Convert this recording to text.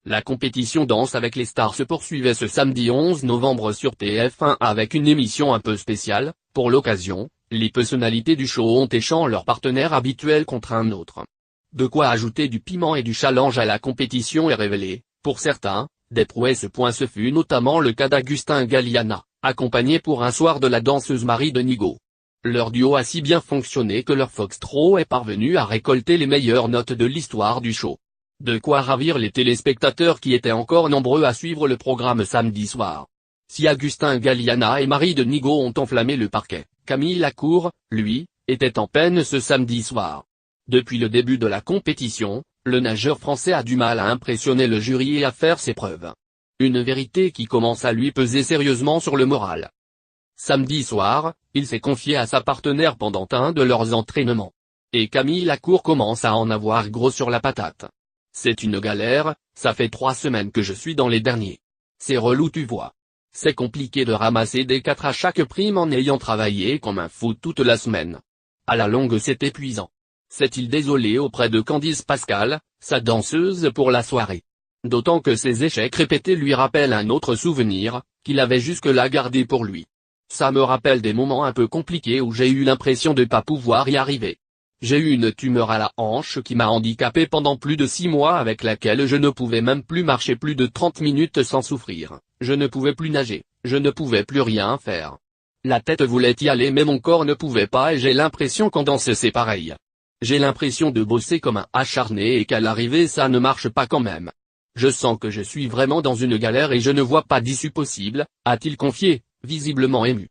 La compétition Danse avec les stars se poursuivait ce samedi 11 novembre sur TF1 avec une émission un peu spéciale. Pour l'occasion, les personnalités du show ont échangé leur partenaire habituel contre un autre. De quoi ajouter du piment et du challenge à la compétition et révéler, pour certains, des prouesses. Ce fut notamment le cas d'Agustin Galliana, accompagné pour un soir de la danseuse Marie de Nigo. Leur duo a si bien fonctionné que leur foxtrot est parvenu à récolter les meilleures notes de l'histoire du show. De quoi ravir les téléspectateurs qui étaient encore nombreux à suivre le programme samedi soir. Si Agustin Galliana et Marie de Nigo ont enflammé le parquet, Camille Lacour, lui, était en peine ce samedi soir. Depuis le début de la compétition, le nageur français a du mal à impressionner le jury et à faire ses preuves. Une vérité qui commence à lui peser sérieusement sur le moral. Samedi soir, il s'est confié à sa partenaire pendant un de leurs entraînements. Et Camille Lacour commence à en avoir gros sur la patate. C'est une galère, ça fait 3 semaines que je suis dans les derniers. C'est relou tu vois. C'est compliqué de ramasser des 4 à chaque prime en ayant travaillé comme un fou toute la semaine. À la longue c'est épuisant. S'est-il désolé auprès de Candice Pascal, sa danseuse pour la soirée. D'autant que ses échecs répétés lui rappellent un autre souvenir, qu'il avait jusque-là gardé pour lui. Ça me rappelle des moments un peu compliqués où j'ai eu l'impression de pas pouvoir y arriver. J'ai eu une tumeur à la hanche qui m'a handicapé pendant plus de 6 mois avec laquelle je ne pouvais même plus marcher plus de 30 minutes sans souffrir, je ne pouvais plus nager, je ne pouvais plus rien faire. La tête voulait y aller mais mon corps ne pouvait pas et j'ai l'impression qu'en danse c'est pareil. J'ai l'impression de bosser comme un acharné et qu'à l'arrivée ça ne marche pas quand même. Je sens que je suis vraiment dans une galère et je ne vois pas d'issue possible, a-t-il confié, visiblement ému.